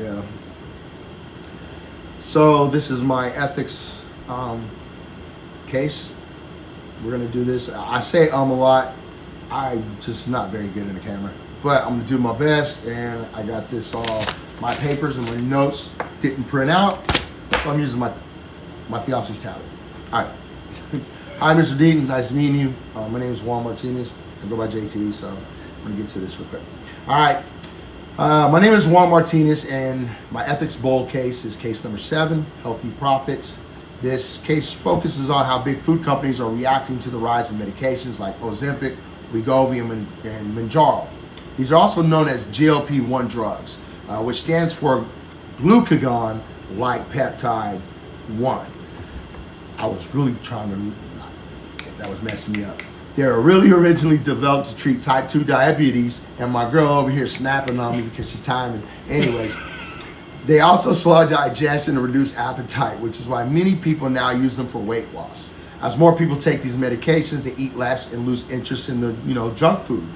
Yeah. So this is my ethics case. We're gonna do this. I say a lot. I just not very good in the camera, but I'm gonna do my best. And I got this all my papers and my notes didn't print out, so I'm using my fiance's tablet. All right. Hi, Mr. Deaton. Nice meeting you. My name is Juan Martinez. I go by JT, so I'm gonna get to this real quick. All right. My name is Juan Martinez, and my ethics bold case is case number 7, healthy profits. This case focuses on how big food companies are reacting to the rise of medications like Ozempic, Wegovy, and Mounjaro. These are also known as GLP-1 drugs, which stands for glucagon-like peptide 1. I was really trying to, that was messing me up. They were really originally developed to treat type 2 diabetes, and my girl over here snapping on me because she's timing. Anyways, they also slow digestion and reduce appetite, which is why many people now use them for weight loss. As more people take these medications, they eat less and lose interest in the junk food.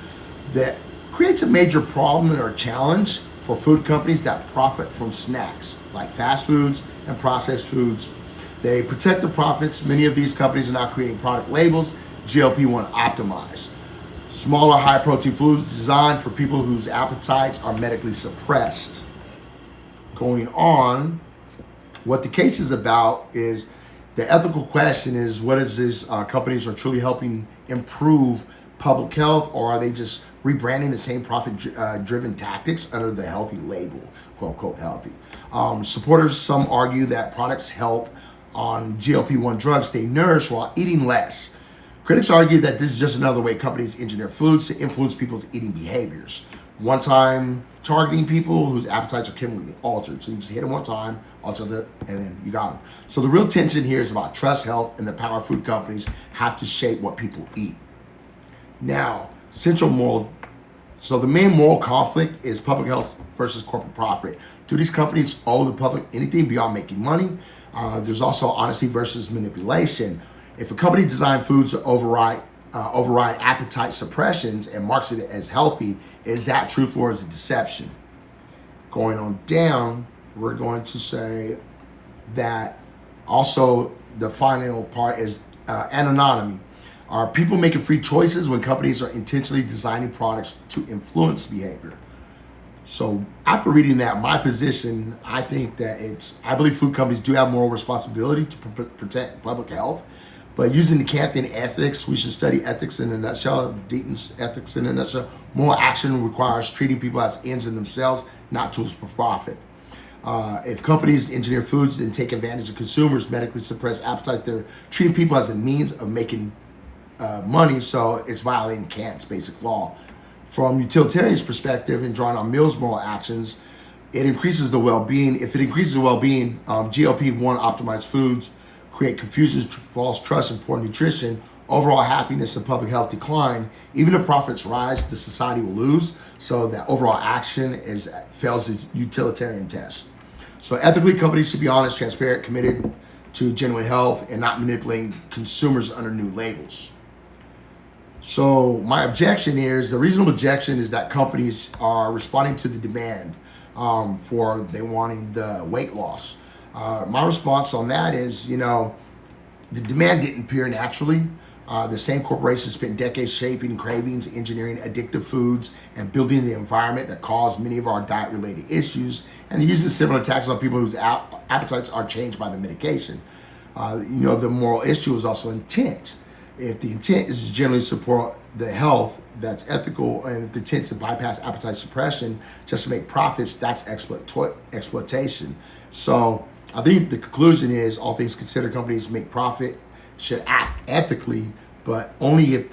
That creates a major problem or challenge for food companies that profit from snacks like fast foods and processed foods. They protect the profits. Many of these companies are now creating product labels GLP-1 optimized. Smaller, high-protein foods designed for people whose appetites are medically suppressed. Going on, what the case is about is the ethical question is, what is this companies are truly helping improve public health, or are they just rebranding the same profit-driven tactics under the healthy label, quote-unquote healthy? Supporters, some argue that products help on GLP-1 drugs stay nourished while eating less. Critics argue that this is just another way companies engineer foods to influence people's eating behaviors. One time targeting people whose appetites are chemically altered. So you just hit them one time, alter them, and then you got them. So the real tension here is about trust, health, and the power food companies have to shape what people eat. Now, so the main moral conflict is public health versus corporate profit. Do these companies owe the public anything beyond making money? There's also honesty versus manipulation. If a company designs foods to override appetite suppressions and markets it as healthy, is that truth or is it deception? Going on down, we're going to say that also the final part is anonymity. Are people making free choices when companies are intentionally designing products to influence behavior? So after reading that, my position, I think that I believe food companies do have moral responsibility to protect public health. But using the Campton ethics, we should study ethics in a nutshell. Deaton's ethics in a nutshell. Moral action requires treating people as ends in themselves, not tools for profit. If companies engineer foods and take advantage of consumers' medically suppressed appetites, they're treating people as a means of making money, so it's violating Kant's basic law. From utilitarian's perspective and drawing on Mill's moral actions, it increases the well-being. If it increases the well-being, GLP-1 optimized foods create confusion, false trust, and poor nutrition. Overall happiness and public health decline. Even if profits rise, the society will lose. So that overall action fails the utilitarian test. So ethically, companies should be honest, transparent, committed to genuine health, and not manipulating consumers under new labels. So my objection here is, the reasonable objection is that companies are responding to the demand for they wanting the weight loss. My response on that is, the demand didn't appear naturally. The same corporations spent decades shaping cravings, engineering addictive foods, and building the environment that caused many of our diet-related issues, and using similar attacks on people whose appetites are changed by the medication. The moral issue is also intent. If the intent is to generally support the health, that's ethical, and if the intent is to bypass appetite suppression just to make profits, that's exploitation. So I think the conclusion is, all things considered, companies make profit, should act ethically, but only if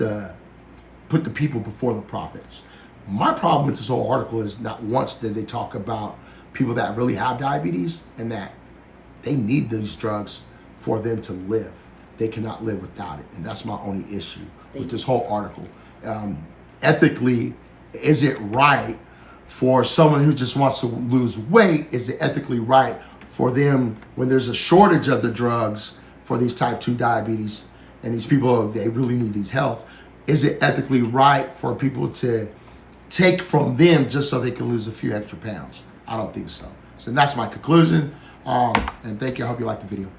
put the people before the profits. My problem with this whole article is not once did they talk about people that really have diabetes and that they need these drugs for them to live. They cannot live without it. And that's my only issue with this whole article. Ethically, is it right for someone who just wants to lose weight? Is it ethically right for them, when there's a shortage of the drugs for these type 2 diabetes and these people, they really need these health? Is it ethically right for people to take from them just so they can lose a few extra pounds? I don't think so. So that's my conclusion. And thank you. I hope you liked the video.